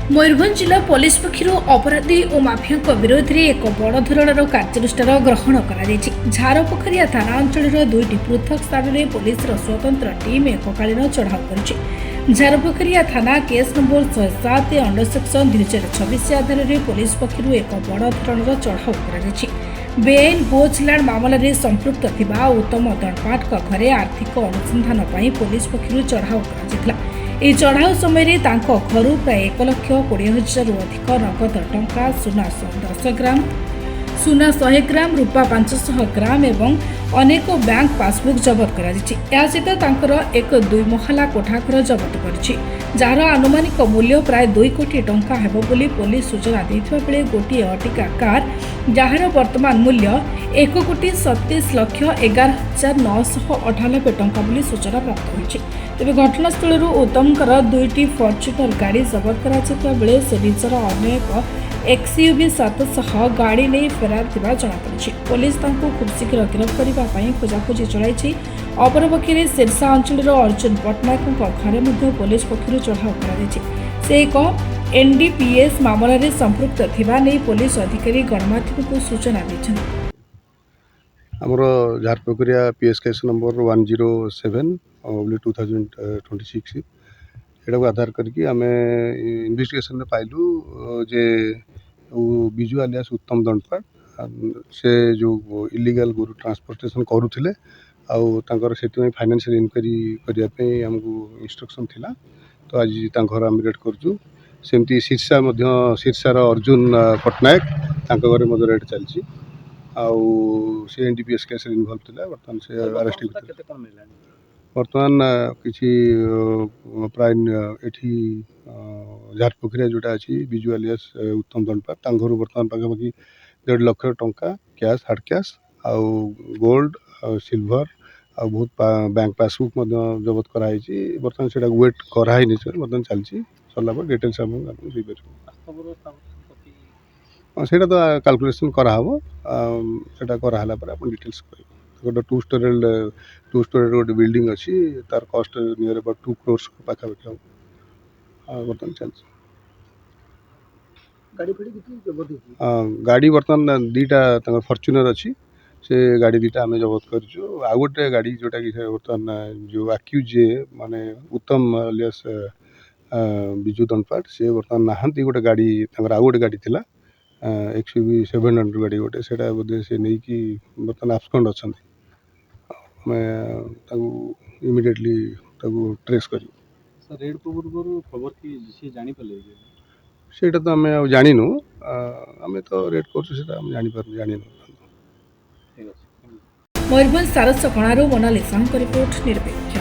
मयूरभंज जिला पुलिस पक्षर अपराधी और माफिया विरोध में एक बड़ धरणर कार्यानुष्ठान ग्रहण कर झारपोखरिया थाना अंचल दुईटी पृथक स्थान में पुलिस स्वतंत्र टीम एककालीन चढ़ाऊ कर झारपोखरिया थाना केस नंबर 107 अंडर सेक्शन 2026 आधार में पुलिस पक्षर एक बड़ धरणर चढ़ाऊ कर बेआईन बोझलाण मामलें संपृक्त थिबा उत्तम दणपाठ घरे आर्थिक अनुसंधान पर पुलिस पक्षर चढ़ाऊ कर चढ़ाऊ समय घर प्राय 1,20,000 अधिक नगद टंका सुना 10 ग्राम सुना 100 ग्राम रूपा 500 ग्राम एवं अनेक बैंक पासबुक जबत कर सहित एक 2 महला कोठाघर जबत कर जार आनुमानिक मूल्य प्राय 2 कोटी टंका हेबो बोली पुलिस सूचना देथिबा बेले गोटे अर्टिका कार जार वर्तमान मूल्य 1,37,11,998 टंका बोली सूचना प्राप्त होइछि। तेबे घटनास्थल उत्तमकर 2टी फॉर्च्यूनर गाड़ी जबत करा बेले से निजर अनेक XUV 700 गाड़ी नहीं फेरार थिबा जଣାपड़ी पुलिस तांको खूब शीघ्र गिरफ्त करने खोजाखोजी चलाई। अपरपक्षे सिरसा अंचल अर्जुन पट्टनायक घरे मध्य पुलिस पक्षर चढ़ाऊ कर एक NDPS मामलें संपृक्त थिबा नहीं पुलिस अधिकारी गणमाध्यम को सूचना दी। आमर झारपोखरिया PS केस नंबर 107/2026 एटा को आधार करके आम इन्वेस्टिगेशन में पाइलु जे बिजू आलियास उत्तम दंडपाठ से जो इलीगल गोरु ट्रांसपोर्टेशन करुले से फाइनेंशियल इनक्वारी करने आमको इंस्ट्रक्शन थिला। तो आज घर आम रेड करूँ सेमती सिरसार अर्जुन पट्टनायक घर रेड चलती से NDPS केस इनवल्व थिला। बर्तमान से अरेस्ट बर्तमान किसी प्राय एठी झारपोखरिया जोटा अच्छी बिजू आलियास उत्तम दंडपाठ घर बर्तमान पाखापाखि 1.5 लाख टंका कैश हार्ड कैश आउ गोल्ड सिल्वर आ बहुत बैंक पासबुक जबत कराई। बर्तमान से वेट कराई बर्तमान चलती सरला डिटेल्स से तो कैलकुलेशन कराहब से कराला आप डिटेल्स गोटे 2 स्टोरी गोटे बिल्डिंग अच्छी तार कस्ट नियर अबाउट 2 crores पाखापाखि हम बर्तमान चलती गाड़ी बर्तमान 2टा फॉर्च्यूनर अच्छी से गाड़ी 2टा आम जबत कर आ गोटे गाड़ी जोटा कि बर्तमान जो आक्यूज माने उत्तम अलियास बिजू दंडपाठ से बर्तमान नहांती गोटे गाड़ी आ गोटे गाड़ी थिला XUV 700 गाड़ी गोटे से बोधे से नहीं कि बर्तमान आब्सेंट अच्छा इमिडिएटली ट्रेस कर रेड को खबर की जानी पाले सेटा तो आम जानिनु आम तो रेड कर जानिनु। मयूरभंज सारस कणारू मोनालिसा रिपोर्ट निरपेक्ष।